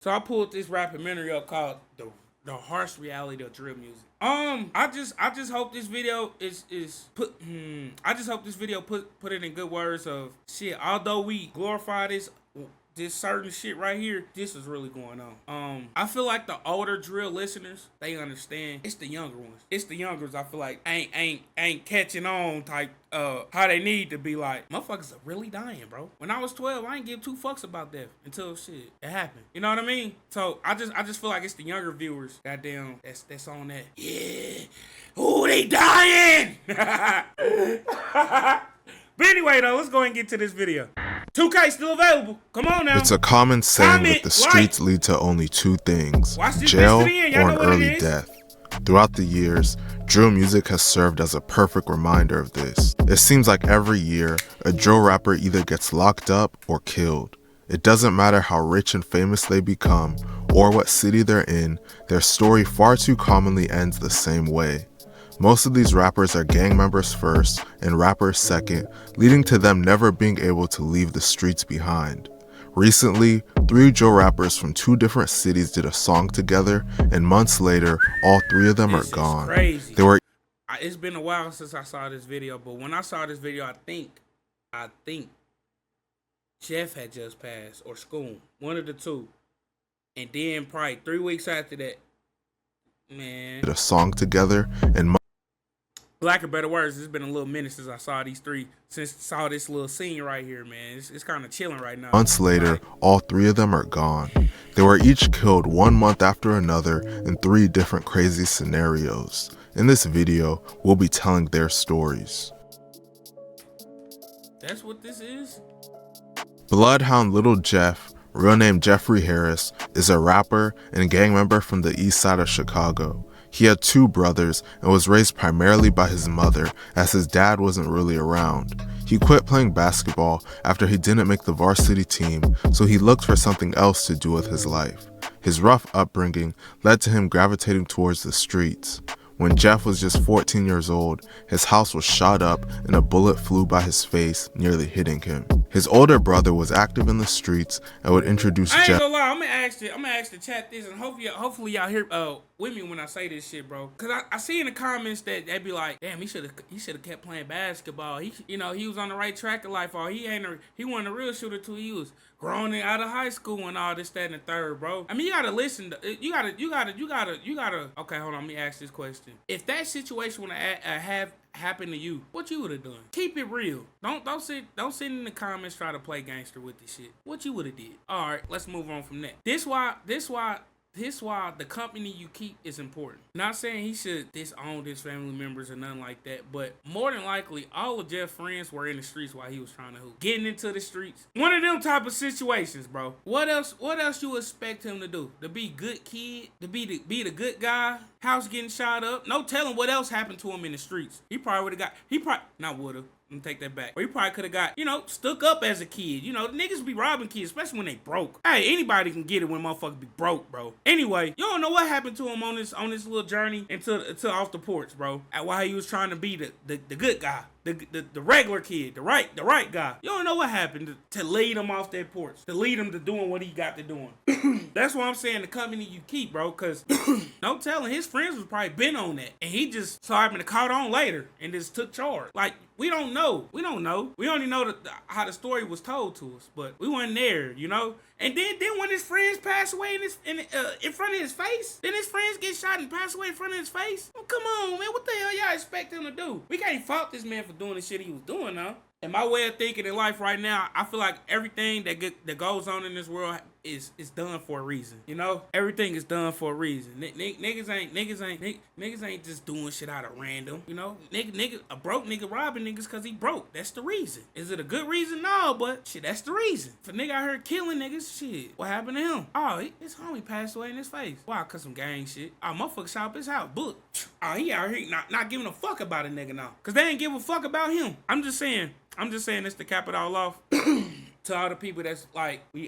So I pulled this documentary up called the harsh reality of drill music. I just hope this video is put. I just hope this video put it in good words of shit. Although we glorify this certain shit right here, this is really going on. I feel like the older drill listeners, they understand. It's the younger ones. It's the younger ones I feel like ain't catching on type how they need to be. Like, motherfuckers are really dying, bro. When I was 12, I ain't give two fucks about that until shit it happened. You know what I mean? So I just feel like it's the younger viewers, goddamn, that's on that. Yeah. Ooh, they dying. But anyway though, let's go ahead and get to this video. 2K still available. Come on now. It's a common saying that the streets lead to only two things, jail or an early death. Throughout the years, drill music has served as a perfect reminder of this. It seems like every year, a drill rapper either gets locked up or killed. It doesn't matter how rich and famous they become or what city they're in, their story far too commonly ends the same way. Most of these rappers are gang members first and rappers second, leading to them never being able to leave the streets behind. Recently, 3 drill rappers from 2 different cities did a song together, and months later, all 3 of them are gone. Crazy. It's been a while since I saw this video, but when I saw this video, I think Jeff had just passed, or Scoom, one of the two. And then probably 3 weeks after that, man, did a song together, and lack of better words, it's been a little minute since I saw these 3, since I saw this little scene right here, man. It's kind of chilling right now. Months later, all 3 of them are gone. They were each killed 1 month after another in 3 different crazy scenarios. In this video, we'll be telling their stories. That's what this is? Bloodhound Lil Jeff, real name Jeffrey Harris, is a rapper and gang member from the east side of Chicago. He had 2 brothers and was raised primarily by his mother, as his dad wasn't really around. He quit playing basketball after he didn't make the varsity team, so he looked for something else to do with his life. His rough upbringing led to him gravitating towards the streets. When Jeff was just 14 years old, his house was shot up and a bullet flew by his face, nearly hitting him. His older brother was active in the streets and would introduce Jeff. I ain't gonna lie, I'm gonna ask the chat this, and hopefully y'all hear with me when I say this shit, bro. Cause I see in the comments that they be like, damn, he should have kept playing basketball. He was on the right track of life. Or he wasn't a real shooter till he was grown out of high school and all this, that, and the third, bro. I mean, you gotta listen. You gotta. Okay, hold on. Let me ask this question. If that situation would have happened to you, what you would have done? Keep it real. Don't sit in the comments try to play gangster with this shit. What you would have did? All right, let's move on from that. This why the company you keep is important. Not saying he should disown his family members or nothing like that, but more than likely, all of Jeff's friends were in the streets while he was trying to hoop. Getting into the streets. One of them type of situations, bro. What else you expect him to do? To be good kid? To be the good guy? House getting shot up? No telling what else happened to him in the streets. He probably not would've. Let me take that back. Or he probably could have got, stuck up as a kid. The niggas be robbing kids, especially when they broke. Hey, anybody can get it when motherfuckers be broke, bro. Anyway, you don't know what happened to him on this little journey into off the porch, bro. While he was trying to be the good guy. The regular kid, the right guy. You don't know what happened to lead him off that porch, to lead him to doing what he got to doing. That's why I'm saying the company you keep, bro, because no telling, his friends was probably been on that, and he just started to caught on later and just took charge. Like, we don't know. We only know how the story was told to us, but we weren't there, And then when his friends pass away in front of his face, then his friends get shot and pass away in front of his face. Oh, come on, man. What the hell y'all expect him to do? We can't fault this man for doing the shit he was doing, though. And my way of thinking in life right now, I feel like everything that goes on in this world is done for a reason. Everything is done for a reason. Niggas ain't just doing shit out of random. A broke nigga robbing niggas because he broke. That's the reason. Is it a good reason? No, but shit, that's the reason. If a nigga out here killing niggas, shit, what happened to him? Oh, his homie passed away in his face. Why? Cause some gang shit. Oh, motherfucker shot up his house. Book. Oh, he out here not giving a fuck about a nigga now. Cause they ain't give a fuck about him. I'm just saying it's to cap it all off. to all the people that's like we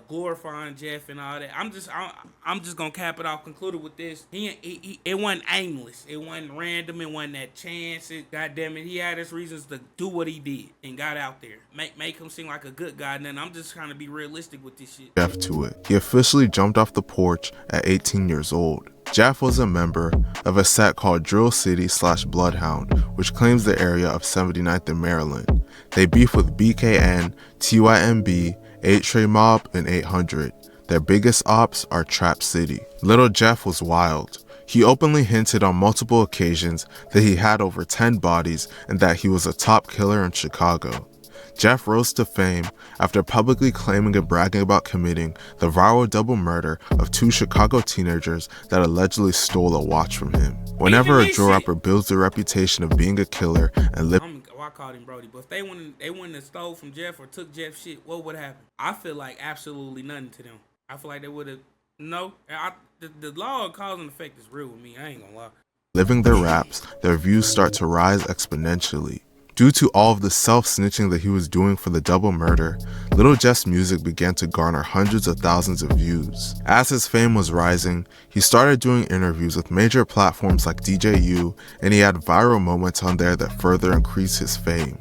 glorifying Jeff and all that. I'm just gonna cap it off. Concluded with this. It wasn't aimless. It wasn't random. It wasn't that chance. God damn it, he had his reasons to do what he did and got out there. Make him seem like a good guy. And then I'm just trying to be realistic with this shit. Jeff to it. He officially jumped off the porch at 18 years old. Jeff was a member of a set called Drill City / Bloodhound, which claims the area of 79th in Maryland. They beef with BKN, TYMB, 8 Trey Mob, and 800. Their biggest ops are Trap City. Lil Jeff was wild. He openly hinted on multiple occasions that he had over 10 bodies and that he was a top killer in Chicago. Jeff rose to fame after publicly claiming and bragging about committing the viral double murder of 2 Chicago teenagers that allegedly stole a watch from him. Whenever a drill rapper builds the reputation of being a killer and I called him Brody, but if they wouldn't have stole from Jeff or took Jeff's shit, what would happen? I feel like absolutely nothing to them. I feel like they would have the law of cause and effect is real with me. I ain't gonna lie. Living their raps, their views start to rise exponentially. Due to all of the self-snitching that he was doing for the double murder, Lil Jeff's music began to garner hundreds of thousands of views. As his fame was rising, he started doing interviews with major platforms like DJU, and he had viral moments on there that further increased his fame.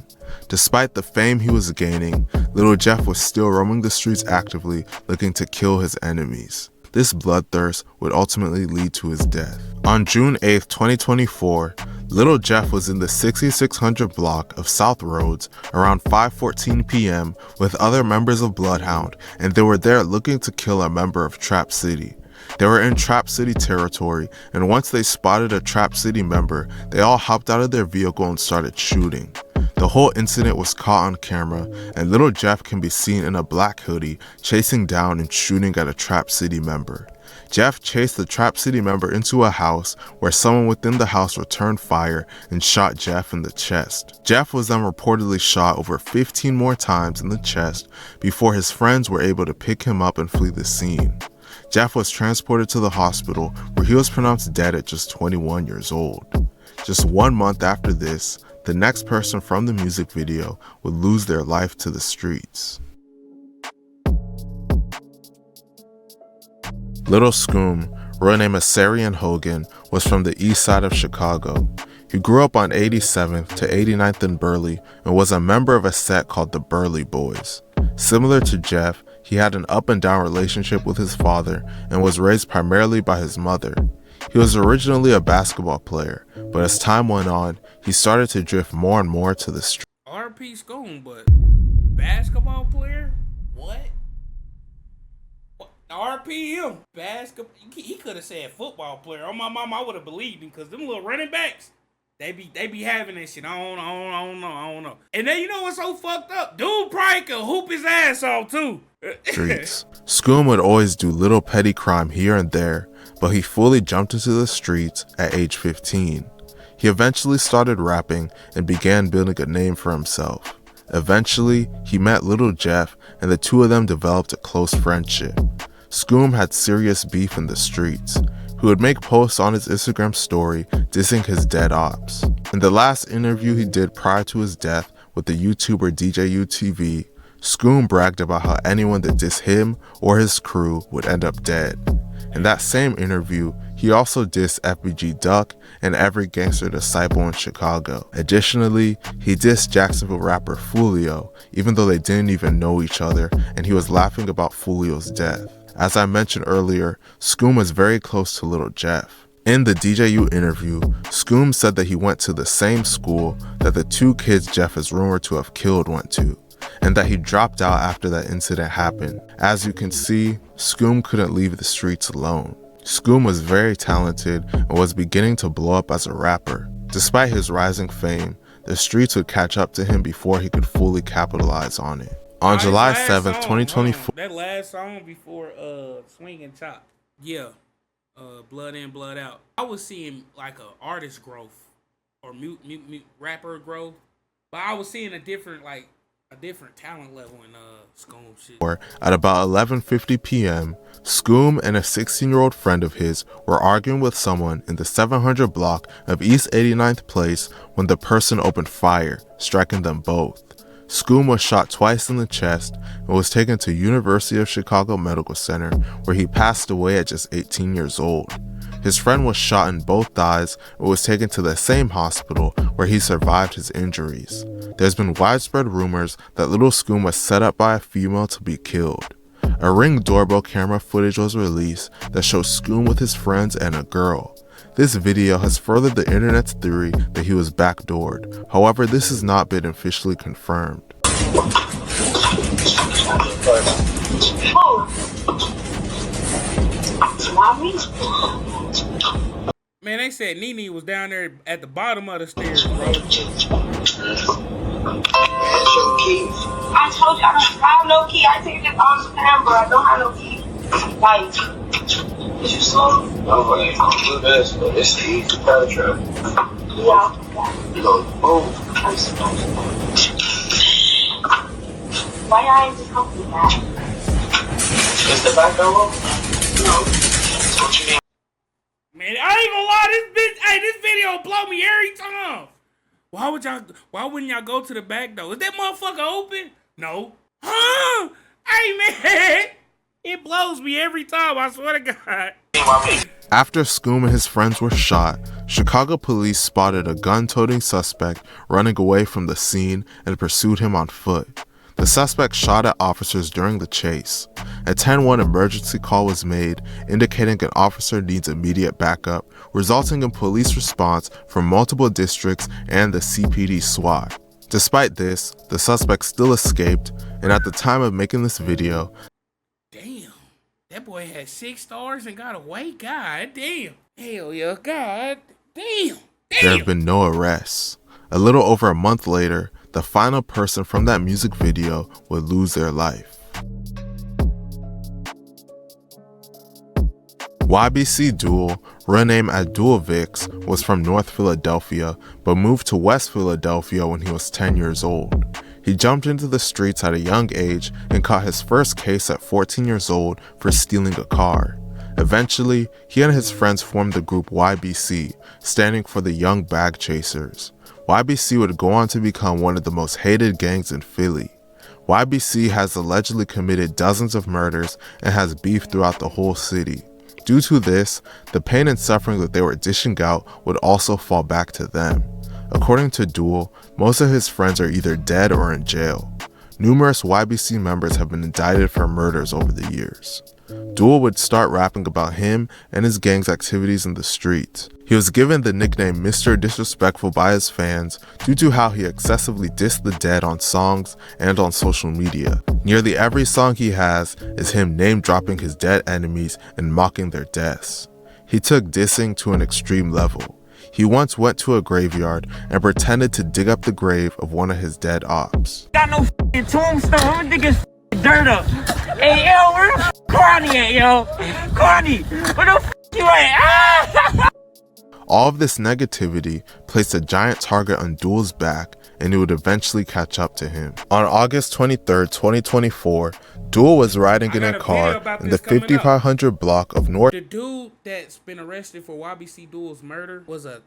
Despite the fame he was gaining, Lil Jeff was still roaming the streets actively, looking to kill his enemies. This bloodthirst would ultimately lead to his death. On June 8, 2024, Lil Jeff was in the 6600 block of South Roads around 5:14 p.m. with other members of Bloodhound, and they were there looking to kill a member of Trap City. They were in Trap City territory, and once they spotted a Trap City member, they all hopped out of their vehicle and started shooting. The whole incident was caught on camera, and Lil Jeff can be seen in a black hoodie chasing down and shooting at a Trap City member. Jeff chased the Trap City member into a house where someone within the house returned fire and shot Jeff in the chest. Jeff was then reportedly shot over 15 more times in the chest before his friends were able to pick him up and flee the scene. Jeff was transported to the hospital where he was pronounced dead at just 21 years old. Just 1 month after this, the next person from the music video would lose their life to the streets. Lil Scoom, real name is Sarian Hogan, was from the east side of Chicago. He grew up on 87th to 89th in Burley and was a member of a set called the Burley Boys. Similar to Jeff, he had an up and down relationship with his father and was raised primarily by his mother. He was originally a basketball player, but as time went on, he started to drift more and more to the street. R.I.P. Scoom, but basketball player? What? R.P. him. Basketball. He could have said football player. On my mom, I would have believed him because them little running backs, they be having that shit. I don't know. And then you know what's so fucked up? Dude probably could hoop his ass off too. Streets. Scoom would always do little petty crime here and there, but he fully jumped into the streets at age 15. He eventually started rapping and began building a name for himself. Eventually, he met Lil Jeff, and the two of them developed a close friendship. Scoom had serious beef in the streets. He would make posts on his Instagram story dissing his dead ops. In the last interview he did prior to his death with the YouTuber DJU TV, Scoom bragged about how anyone that dissed him or his crew would end up dead. In that same interview, he also dissed FBG Duck and every gangster disciple in Chicago. Additionally, he dissed Jacksonville rapper Fulio, even though they didn't even know each other, and he was laughing about Fulio's death. As I mentioned earlier, Scoom was very close to Lil Jeff. In the DJU interview, Scoom said that he went to the same school that the 2 kids Jeff is rumored to have killed went to, and that he dropped out after that incident happened. As you can see, Scoom couldn't leave the streets alone. Scoom was very talented and was beginning to blow up as a rapper. Despite his rising fame, the streets would catch up to him before he could fully capitalize on it. On July 7th, 2024. That last song before Swing and Chop. Yeah. Blood In, Blood Out. I was seeing like a artist growth or rapper growth, but I was seeing a different talent level in Scoom shit. At about 11:50 p.m., Scoom and a 16-year-old friend of his were arguing with someone in the 700 block of East 89th Place when the person opened fire, striking them both. Scoom was shot twice in the chest and was taken to University of Chicago Medical Center, where he passed away at just 18 years old. His friend was shot in both thighs and was taken to the same hospital where he survived his injuries. There's been widespread rumors that Lil Scoom was set up by a female to be killed. A Ring doorbell camera footage was released that shows Scoom with his friends and a girl. This video has furthered the internet's theory that he was backdoored. However, this has not been officially confirmed. Man, they said Nene was down there at the bottom of the stairs, bro. I told you I don't have no key. I take this on the camera. I don't have no key. Like, is you slow? No, I ain't gonna do this, but it's easy to penetrate. Yeah. You know, boom. Why y'all ain't just come through that? Is the back door? No. What you mean? Man, I ain't gonna lie, this video blow me every time. Why wouldn't y'all go to the back door? Is that motherfucker open? No. Huh? Hey man, it blows me every time, I swear to God. After Scoom and his friends were shot, Chicago police spotted a gun-toting suspect running away from the scene and pursued him on foot. The suspect shot at officers during the chase. A 10-1 emergency call was made, indicating an officer needs immediate backup, resulting in police response from multiple districts and the CPD SWAT. Despite this, the suspect still escaped, and at the time of making this video, damn, that boy had 6 stars and got away? God damn. Hell yeah, God damn. there have been no arrests. A little over a month later, the final person from that music video would lose their life. YBC Dul, real name Abdul-Vix, was from North Philadelphia, but moved to West Philadelphia when he was 10 years old. He jumped into the streets at a young age and caught his first case at 14 years old for stealing a car. Eventually, he and his friends formed the group YBC, standing for the Young Bag Chasers. YBC would go on to become one of the most hated gangs in Philly. YBC has allegedly committed dozens of murders and has beef throughout the whole city. Due to this, the pain and suffering that they were dishing out would also fall back to them. According to Dul, most of his friends are either dead or in jail. Numerous YBC members have been indicted for murders over the years. Dul would start rapping about him and his gang's activities in the streets. He was given the nickname Mr. Disrespectful by his fans due to how he excessively dissed the dead on songs and on social media. Nearly every song he has is him name-dropping his dead enemies and mocking their deaths. He took dissing to an extreme level. He once went to a graveyard and pretended to dig up the grave of one of his dead ops. Got no f***ing tombstone, I'm digging dirt up. Hey yo, where the f*** Carney at, yo? Carney, where the f*** you at? Ah! All of this negativity placed a giant target on Dul's back, and it would eventually catch up to him. On August 23, 2024, Dul was riding in a car in the 5500 block of North. The dude that's been arrested for YBC Dul's murder was a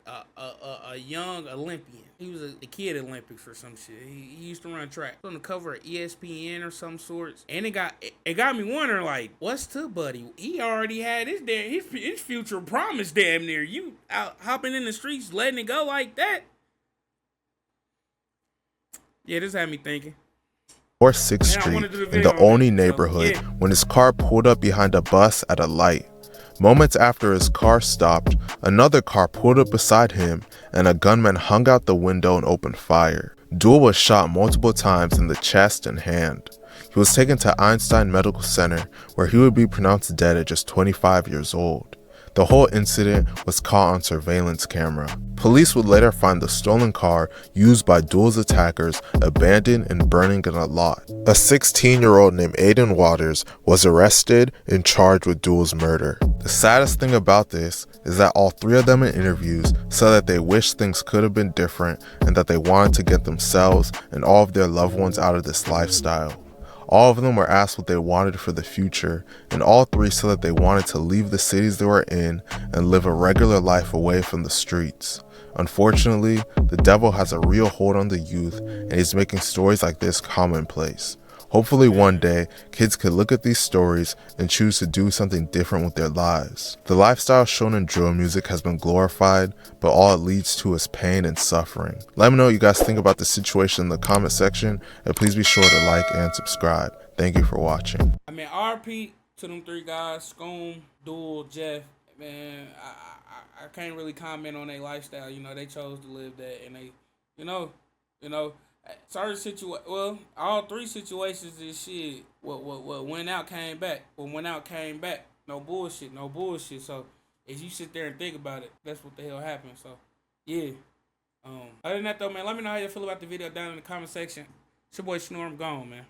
young Olympian. He was the kid Olympics or some shit. He used to run track. On the cover of ESPN or some sorts. And it got me wondering, like, what's to Buddy? He already had his future promise damn near. You out hopping in the streets, letting it go like that? Yeah, this had me thinking. North 6th Street in the Olney neighborhood when his car pulled up behind a bus at a light. Moments after his car stopped, another car pulled up beside him and a gunman hung out the window and opened fire. Dul was shot multiple times in the chest and hand. He was taken to Einstein Medical Center where he would be pronounced dead at just 25 years old. The whole incident was caught on surveillance camera. Police would later find the stolen car used by Dul's attackers abandoned and burning in a lot. A 16-year-old named Aiden Waters was arrested and charged with Dul's murder. The saddest thing about this is that all three of them in interviews said that they wish things could have been different and that they wanted to get themselves and all of their loved ones out of this lifestyle. All of them were asked what they wanted for the future, and all three said that they wanted to leave the cities they were in and live a regular life away from the streets. Unfortunately, the devil has a real hold on the youth, and he's making stories like this commonplace. Hopefully one day, kids could look at these stories and choose to do something different with their lives. The lifestyle shown in drill music has been glorified, but all it leads to is pain and suffering. Let me know what you guys think about the situation in the comment section, and please be sure to like and subscribe. Thank you for watching. I mean, R.I.P to them three guys, Scoom, Dul, Jeff. Man, I can't really comment on their lifestyle. You know, they chose to live that, and they, you know, certain well, all three situations is shit. What went out came back. What went out came back. No bullshit. So if you sit there and think about it, that's what the hell happened. So yeah. Other than that though, man, let me know how you feel about the video down in the comment section. It's your boy Snore, I'm gone, man.